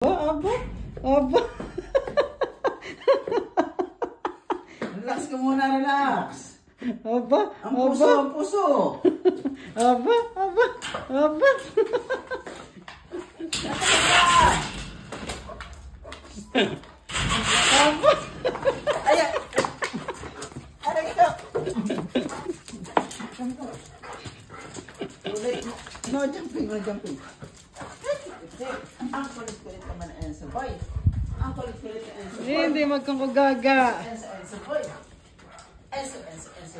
Aba, aba. Relax ka muna, relax. Aba, Ang puso, aba. ang puso. Aba, aba, aba. Aba. Ayan. Ano ito? No jumping, no jumping. Ang kulit-kulit naman ang sabay. Ang kulit-kulit ang sabay. Hindi magkangkugaga. Enso boy. Enso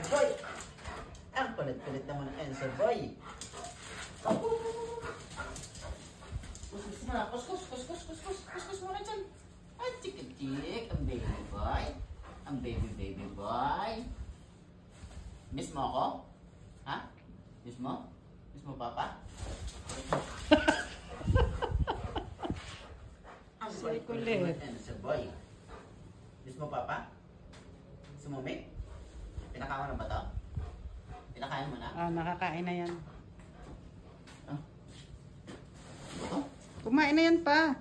boy. Ang kulit-kulit naman ang Enso boy. Kuskus mo na. Kuskus mo na dyan. Ay, chik-chik. Ang baby boy. Ang baby boy. Miss mo ako? Ha? Miss mo? Miss mo, Papa? Ang kulit-kulit naman ang Enso boy. Miss mo, Papa? Sumumik? Pinakain mo na ba ito? Pinakain mo na? Ah, nakakain na yan. Ah. Ito? Kumain na yan pa.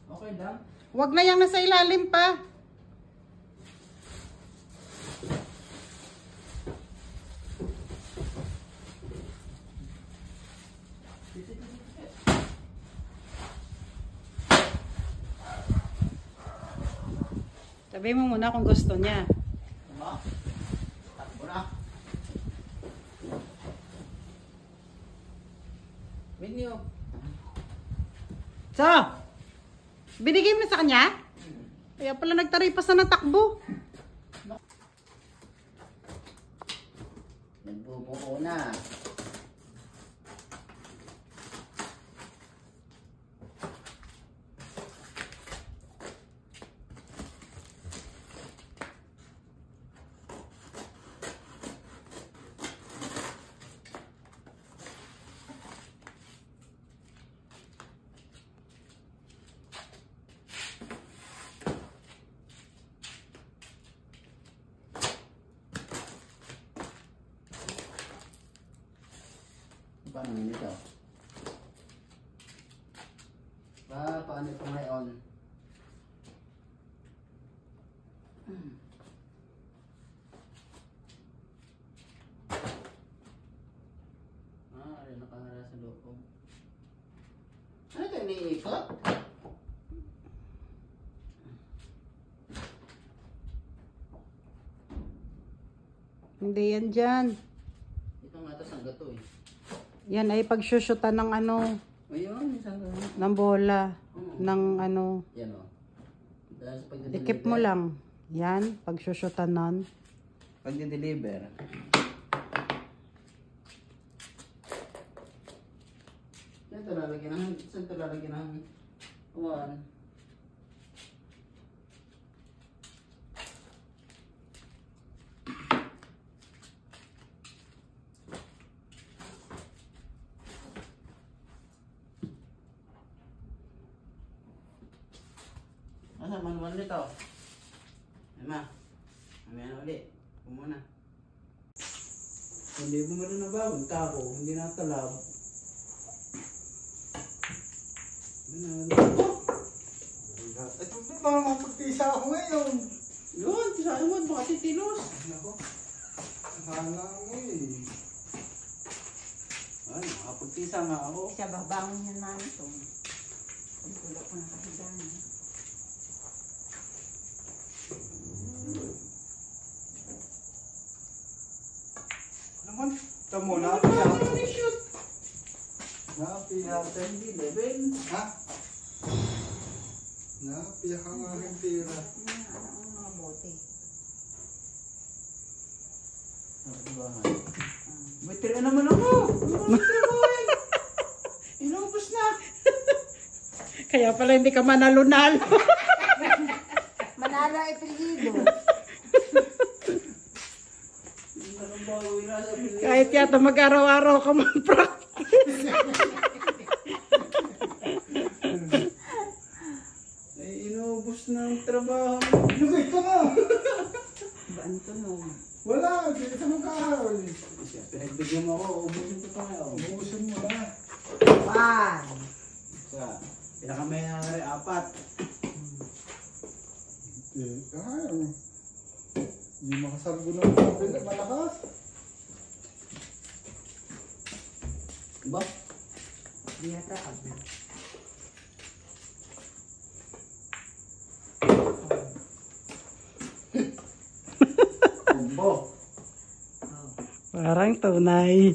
Okay lang. Huwag na yang nasa ilalim pa. Sabihin mo muna kung gusto niya. Ano? Takbo na. Menu. So, binigay mo na sa kanya? Kaya pala nagtaripas na ng takbo. Nagbubuo na. Paano nito? Paano ito ngayon? Ay, nakahara sa loob. Ano ito, iniikot? Hindi yan dyan. Ito nga ito, sangga to eh. Yan ay pagsyusyutan ng ano, Ayun, sangga. ng bola. Ng ano, Yan o. Dahil sa pagdideliver. ikip mo lang. Yan, pagsyusyutan nun. Pagdideliver. Saan ito lalagyan ng uwan? Asa manual nito? Emma, mamaya na ulit. Kumuna. Hindi mo na nabawag kako, hindi natalab. At parang mapagtisa ako ngayon. Yun, tisahin mo, baka titilos. Ako, akala mo eh. Ay, nakapagtisa nga ako. Siya babangon niya namin ito. Kung wala ko nakahigaan. Naman, tamo na piha. Shoot! Napiha. Hindi, level. Ha? Napiha ang aking tira. Ang mga bote. May tira naman ako. Inubos na. Kaya pala hindi ka manalo-nalo. Manalo ay pilido. Kahit yata mag-araw-araw ka mag-practice. Ay, inubos na ang trabaho. Lugay ka nga! Baan to no? Wala, hindi ka mag-aaral. Pinagbigyan mo ako, ubusin ko pa ngayon. Ubusin mo na. One. Isa. Pinakamay na nga rin, 4. Hindi makasargo ng kapila. Malakas. Ba? Di yata ako. Kumbo. Oh. Parang tunay.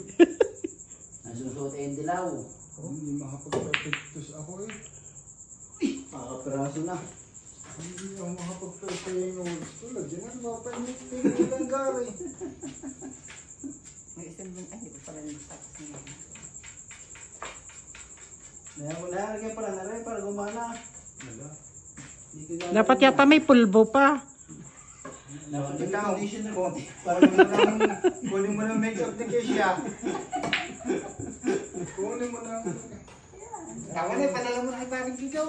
Nasusuot yung dilaw. Hindi makapag-perfectus ako eh. Makakapiraso na. Hindi ako makapag-perfectus. Tulad yan ang mapainit ng gari. May isang bun, ay, ito pala yung tapos niya. Nalagyan pala na rin para gumana. Dapat yata may pulbo pa. Dapat yung Ikaw, conditioner. para kunin mo ng makeup ni Keisha. Kunin mo ng... Kawan eh, padala mo na kay Paring Kikaw.